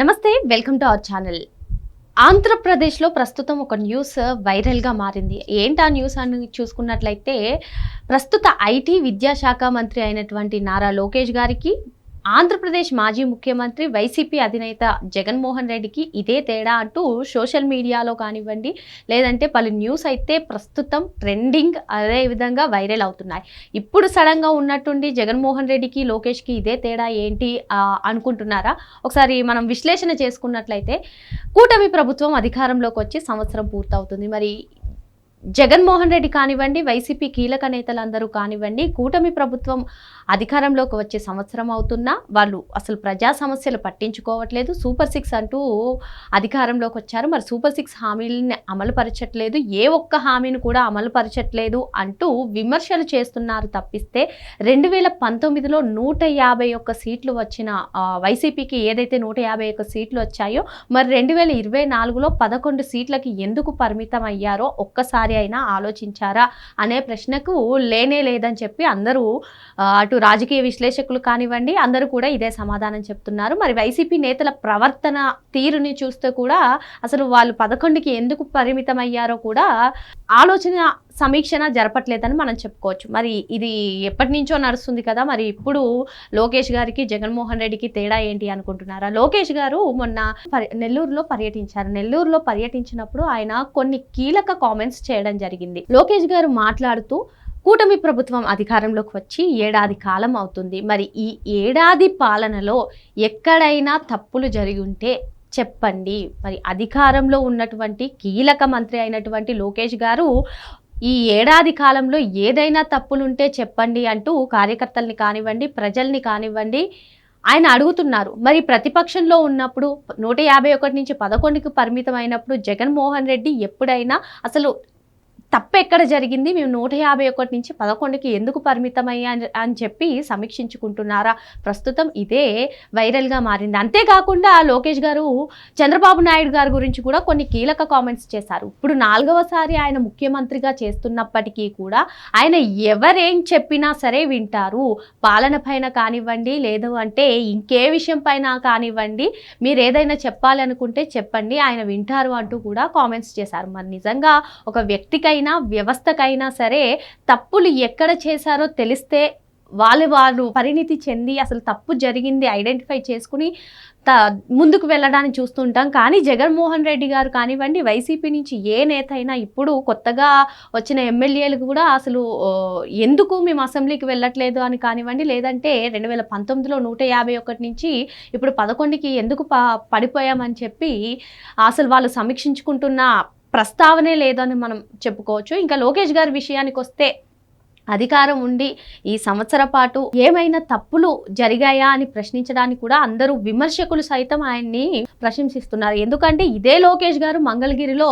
నమస్తే, welcome to our channel. ఆంధ్రప్రదేశ్లో ప్రస్తుతం ఒక న్యూస్ వైరల్గా మారింది. ఏంటి ఆ న్యూస్ అని చూసుకున్నట్లయితే, ప్రస్తుత ఐటీ విద్యాశాఖ మంత్రి అయినటువంటి నారా లోకేష్ గారికి ఆంధ్రప్రదేశ్ మాజీ ముఖ్యమంత్రి వైసీపీ అధినేత జగన్మోహన్ రెడ్డికి ఇదే తేడా అంటూ సోషల్ మీడియాలో కానివ్వండి, లేదంటే పలు న్యూస్ అయితే ప్రస్తుతం ట్రెండింగ్, అదేవిధంగా వైరల్ అవుతున్నాయి. ఇప్పుడు సడన్గా ఉన్నట్టుండి జగన్మోహన్ రెడ్డికి లోకేష్కి ఇదే తేడా ఏంటి అనుకుంటున్నారా? ఒకసారి మనం విశ్లేషణ చేసుకున్నట్లయితే, కూటమి ప్రభుత్వం అధికారంలోకి వచ్చి సంవత్సరం పూర్తవుతుంది. మరి జగన్మోహన్ రెడ్డి కానివ్వండి, వైసీపీ కీలక నేతలందరూ కానివ్వండి, కూటమి ప్రభుత్వం అధికారంలోకి వచ్చే సంవత్సరం అవుతున్నా వాళ్ళు అసలు ప్రజా సమస్యలు పట్టించుకోవట్లేదు. సూపర్ 6 అంటూ అధికారంలోకి వచ్చారు. మరి సూపర్ 6 హామీలని అమలుపరచట్లేదు, ఏ ఒక్క హామీని కూడా అమలుపరచట్లేదు అంటూ విమర్శలు చేస్తున్నారు తప్పిస్తే, 2019లో 151 సీట్లు వచ్చిన వైసీపీకి ఏదైతే 151 సీట్లు వచ్చాయో, మరి 2024లో 11 సీట్లకి ఎందుకు పరిమితం అయ్యారో ఒక్కసారి అయినా ఆలోచించారా అనే ప్రశ్నకు లేనే లేదని చెప్పి అందరూ, అటు రాజకీయ విశ్లేషకులు కానివ్వండి, అందరూ కూడా ఇదే సమాధానం చెప్తున్నారు. మరి వైసీపీ నేతల ప్రవర్తన తీరుని చూస్తే కూడా అసలు వాళ్ళు 11కి ఎందుకు పరిమితం అయ్యారో కూడా ఆలోచన సమీక్షణ జరపట్లేదని మనం చెప్పుకోవచ్చు. మరి ఇది ఎప్పటి నుంచో నడుస్తుంది కదా, మరి ఇప్పుడు లోకేష్ గారికి జగన్మోహన్ రెడ్డికి తేడా ఏంటి అనుకుంటున్నారా? లోకేష్ గారు మొన్న నెల్లూరులో పర్యటించారు. నెల్లూరులో పర్యటించినప్పుడు ఆయన కొన్ని కీలక కామెంట్స్ చేయడం జరిగింది. లోకేష్ గారు మాట్లాడుతూ, కూటమి ప్రభుత్వం అధికారంలోకి వచ్చి ఏడాది కాలం అవుతుంది. మరి ఈ ఏడాది పాలనలో ఎక్కడైనా తప్పులు జరిగి ఉంటే చెప్పండి. మరి అధికారంలో ఉన్నటువంటి కీలక మంత్రి అయినటువంటి లోకేష్ గారు ఈ ఏడాది కాలంలో ఏదైనా తప్పులుంటే చెప్పండి అంటూ కార్యకర్తల్ని కానివ్వండి, ప్రజల్ని కానివ్వండి ఆయన అడుగుతున్నారు. మరి ప్రతిపక్షంలో ఉన్నప్పుడు 151 నుంచి 11కి పరిమితం అయినప్పుడు జగన్మోహన్ రెడ్డి ఎప్పుడైనా అసలు తప్పెక్కడ జరిగింది, మేము 151 నుంచి 11కి ఎందుకు పరిమితమయ్యా అని చెప్పి సమీక్షించుకుంటున్నారా? ప్రస్తుతం ఇదే వైరల్గా మారింది. అంతేకాకుండా లోకేష్ గారు చంద్రబాబు నాయుడు గారి గురించి కూడా కొన్ని కీలక కామెంట్స్ చేశారు. ఇప్పుడు 4వసారి ఆయన ముఖ్యమంత్రిగా చేస్తున్నప్పటికీ కూడా ఆయన ఎవరేం చెప్పినా సరే వింటారు. పాలన పైన కానివ్వండి, లేదు అంటే ఇంకే విషయం పైన కానివ్వండి, మీరు ఏదైనా చెప్పాలనుకుంటే చెప్పండి, ఆయన వింటారు అంటూ కూడా కామెంట్స్ చేశారు. మరి నిజంగా ఒక వ్యక్తికైనా వ్యవస్థకైనా సరే తప్పులు ఎక్కడ చేశారో తెలిస్తే వాళ్ళు పరిణితి చెంది అసలు తప్పు జరిగింది ఐడెంటిఫై చేసుకుని ముందుకు వెళ్ళడానికి చూస్తుంటాం. కానీ జగన్మోహన్ రెడ్డి గారు కానివ్వండి, వైసీపీ నుంచి ఏ నేత అయినా ఇప్పుడు కొత్తగా వచ్చిన ఎమ్మెల్యేలు కూడా అసలు ఎందుకు మేము అసెంబ్లీకి వెళ్ళట్లేదు అని కానివ్వండి, లేదంటే 2019లో 151 నుంచి ఇప్పుడు 11కి ఎందుకు పడిపోయామని చెప్పి అసలు వాళ్ళు సమీక్షించుకుంటున్న ప్రస్తావనే లేదని మనం చెప్పుకోవచ్చు. ఇంకా లోకేష్ గారి విషయానికి వస్తే, అధికారం ఉండి ఈ సంవత్సరం పాటు ఏమైనా తప్పులు జరిగాయా అని ప్రశ్నించడానికి కూడా అందరూ విమర్శకులు సైతం ఆయన్ని ప్రశంసిస్తున్నారు. ఎందుకంటే ఇదే లోకేష్ గారు మంగళగిరిలో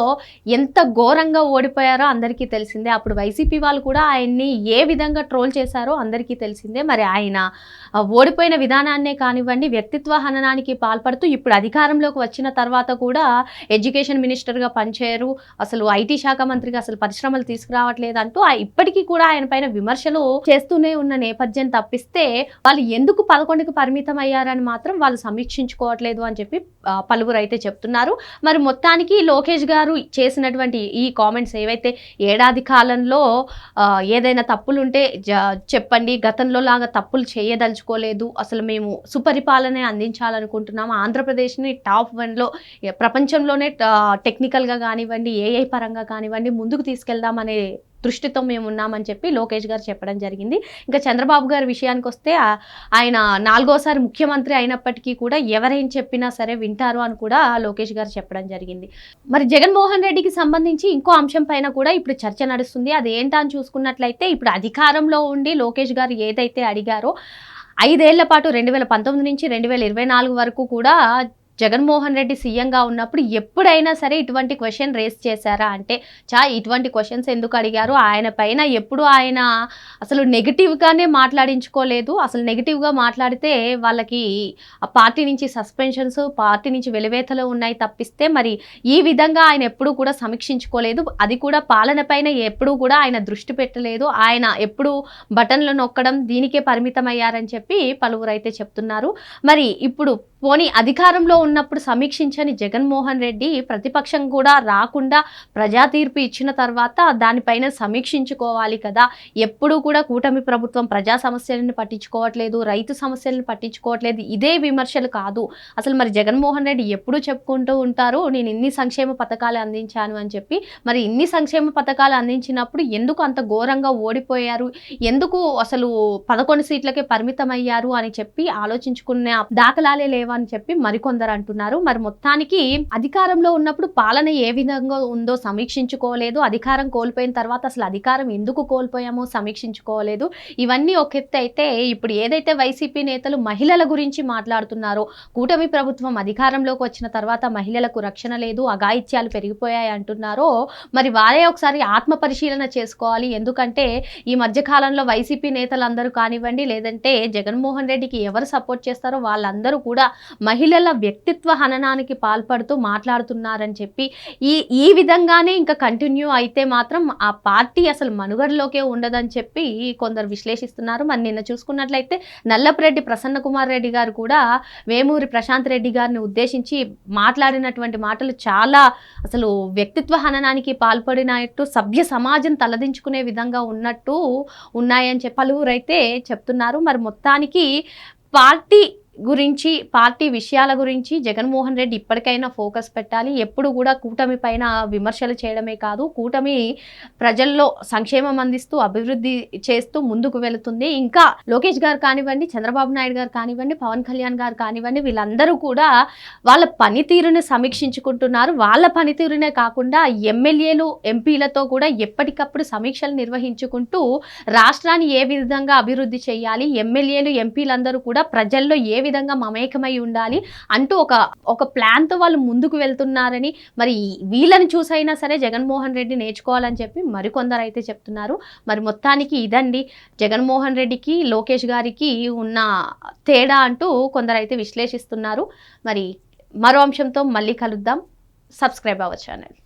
ఎంత ఘోరంగా ఓడిపోయారో అందరికీ తెలిసిందే. అప్పుడు వైసీపీ వాళ్ళు కూడా ఆయన్ని ఏ విధంగా ట్రోల్ చేశారో అందరికీ తెలిసిందే. మరి ఆయన ఓడిపోయిన విధానాన్నే కానివ్వండి, వ్యక్తిత్వ హననానికి పాల్పడుతూ ఇప్పుడు అధికారంలోకి వచ్చిన తర్వాత కూడా ఎడ్యుకేషన్ మినిస్టర్గా పనిచేయరు, అసలు ఐటీ శాఖ మంత్రిగా అసలు పరిశ్రమలు తీసుకురావట్లేదు అంటూ ఇప్పటికీ కూడా ఆయన పైన విమర్శలు చేస్తూనే ఉన్న నేపథ్యం తప్పిస్తే, వాళ్ళు ఎందుకు 11కి పరిమితం అయ్యారని మాత్రం వాళ్ళు సమీక్షించుకోవట్లేదు అని చెప్పి పలువురు అయితే చెప్తున్నారు. మరి మొత్తానికి లోకేష్ గారు చేసినటువంటి ఈ కామెంట్స్ ఏవైతే, ఏడాది కాలంలో ఏదైనా తప్పులుంటే చెప్పండి, గతంలో లాగా తప్పులు చేయదలుచుకోలేదు, అసలు మేము సుపరిపాలనే అందించాలనుకుంటున్నాము, ఆంధ్రప్రదేశ్ని టాప్ 1లో ప్రపంచంలోనే టెక్నికల్గా కానివ్వండి, ఏఐ పరంగా కానివ్వండి ముందుకు తీసుకెళ్దామనే దృష్టితో మేము ఉన్నామని చెప్పి లోకేష్ గారు చెప్పడం జరిగింది. ఇంకా చంద్రబాబు గారి విషయానికి వస్తే, ఆయన 4వసారి ముఖ్యమంత్రి అయినప్పటికీ కూడా ఎవరేం చెప్పినా సరే వింటారు అని కూడా లోకేష్ గారు చెప్పడం జరిగింది. మరి జగన్మోహన్ రెడ్డికి సంబంధించి ఇంకో అంశం పైన కూడా ఇప్పుడు చర్చ నడుస్తుంది. అదేంటని చూసుకున్నట్లయితే, ఇప్పుడు అధికారంలో ఉండి లోకేష్ గారు ఏదైతే అడిగారో 5 ఏళ్ల పాటు 2019 నుంచి 2024 వరకు కూడా జగన్మోహన్ రెడ్డి సీఎంగా ఉన్నప్పుడు ఎప్పుడైనా సరే ఇటువంటి క్వశ్చన్ రేస్ చేశారా అంటే, ఇటువంటి క్వశ్చన్స్ ఎందుకు అడిగారు, ఆయన పైన ఎప్పుడు ఆయన అసలు నెగిటివ్గానే మాట్లాడించుకోలేదు. అసలు నెగిటివ్గా మాట్లాడితే వాళ్ళకి పార్టీ నుంచి సస్పెన్షన్స్, పార్టీ నుంచి వెలివేతలు ఉన్నాయి తప్పిస్తే, మరి ఈ విధంగా ఆయన ఎప్పుడూ కూడా సమీక్షించుకోలేదు. అది కూడా పాలన పైన ఎప్పుడూ కూడా ఆయన దృష్టి పెట్టలేదు. ఆయన ఎప్పుడు బటన్లు నొక్కడం దీనికే పరిమితం అయ్యారని చెప్పి పలువురు అయితే చెప్తున్నారు. మరి ఇప్పుడు పోనీ అధికారంలో ఉన్నప్పుడు సమీక్షించని జగన్మోహన్ రెడ్డి ప్రతిపక్షం కూడా రాకుండా ప్రజా తీర్పు ఇచ్చిన తర్వాత దానిపైన సమీక్షించుకోవాలి కదా. ఎప్పుడూ కూడా కూటమి ప్రభుత్వం ప్రజా సమస్యలను పట్టించుకోవట్లేదు, రైతు సమస్యలను పట్టించుకోవట్లేదు, ఇదే విమర్శలు కాదు. అసలు మరి జగన్మోహన్ రెడ్డి ఎప్పుడూ చెప్పుకుంటూ ఉంటారు నేను ఇన్ని సంక్షేమ పథకాలు అందించాను అని చెప్పి. మరి ఇన్ని సంక్షేమ పథకాలు అందించినప్పుడు ఎందుకు అంత ఘోరంగా ఓడిపోయారు, ఎందుకు అసలు 11 సీట్లకే పరిమితమయ్యారు అని చెప్పి ఆలోచించుకునే దాఖలాలే లేవని చెప్పి మరికొందరు అంటున్నారు. మరి మొత్తానికి అధికారంలో ఉన్నప్పుడు పాలన ఏ విధంగా ఉందో సమీక్షించుకోలేదు, అధికారం కోల్పోయిన తర్వాత అసలు అధికారం ఎందుకు కోల్పోయామో సమీక్షించుకోలేదు. ఇవన్నీ ఒక ఎత్తు అయితే, ఇప్పుడు ఏదైతే వైసీపీ నేతలు మహిళల గురించి మాట్లాడుతున్నారో, కూటమి ప్రభుత్వం అధికారంలోకి వచ్చిన తర్వాత మహిళలకు రక్షణ లేదు, అఘాయిత్యాలు పెరిగిపోయాయి అంటున్నారో, మరి వారే ఒకసారి ఆత్మ పరిశీలన చేసుకోవాలి. ఎందుకంటే ఈ మధ్యకాలంలో వైసీపీ నేతలందరూ కానివ్వండి, లేదంటే జగన్మోహన్ రెడ్డికి ఎవరు సపోర్ట్ చేస్తారో వాళ్ళందరూ కూడా మహిళల వ్యక్తిత్వ హననానికి పాల్పడుతూ మాట్లాడుతున్నారని చెప్పి, ఈ విధంగానే ఇంకా కంటిన్యూ అయితే మాత్రం ఆ పార్టీ అసలు మనుగడలోకే ఉండదని చెప్పి కొందరు విశ్లేషిస్తున్నారు. మరి నిన్న చూసుకున్నట్లయితే నల్లపురెడ్డి ప్రసన్న కుమార్ రెడ్డి గారు కూడా వేమూరి ప్రశాంత్ రెడ్డి గారిని ఉద్దేశించి మాట్లాడినటువంటి మాటలు చాలా అసలు వ్యక్తిత్వ హననానికి పాల్పడినట్టు, సభ్య సమాజం తలదించుకునే విధంగా ఉన్నట్టు ఉన్నాయని చెప్పి పలువురైతే చెప్తున్నారు. మరి మొత్తానికి పార్టీ గురించి, పార్టీ విషయాల గురించి జగన్మోహన్ రెడ్డి ఇప్పటికైనా ఫోకస్ పెట్టాలి. ఎప్పుడు కూడా కూటమి పైన విమర్శలు చేయడమే కాదు, కూటమి ప్రజల్లో సంక్షేమం అందిస్తూ అభివృద్ధి చేస్తూ ముందుకు వెళుతుంది. ఇంకా లోకేష్ గారు కానివ్వండి, చంద్రబాబు నాయుడు గారు కానివ్వండి, పవన్ కళ్యాణ్ గారు కానివ్వండి, వీళ్ళందరూ కూడా వాళ్ళ పనితీరుని సమీక్షించుకుంటున్నారు. వాళ్ళ పనితీరునే కాకుండా ఎమ్మెల్యేలు ఎంపీలతో కూడా ఎప్పటికప్పుడు సమీక్షలు నిర్వహించుకుంటూ రాష్ట్రాన్ని ఏ విధంగా అభివృద్ధి చేయాలి, ఎమ్మెల్యేలు ఎంపీలందరూ కూడా ప్రజల్లో ఏ విధంగా మమేకమై ఉండాలి అంటూ ఒక ప్లాన్ తో వాళ్ళు ముందుకు వెళ్తున్నారని, మరి వీళ్ళని చూసైనా సరే జగన్మోహన్ రెడ్డి నేర్చుకోవాలని చెప్పి మరికొందరు అయితే చెప్తున్నారు. మరి మొత్తానికి ఇదండి జగన్మోహన్ రెడ్డికి లోకేష్ గారికి ఉన్న తేడా అంటూ కొందరైతే విశ్లేషిస్తున్నారు. మరి మరో అంశంతో మళ్ళీ కలుద్దాం. సబ్స్క్రైబ్ అవ్వ ఛానల్.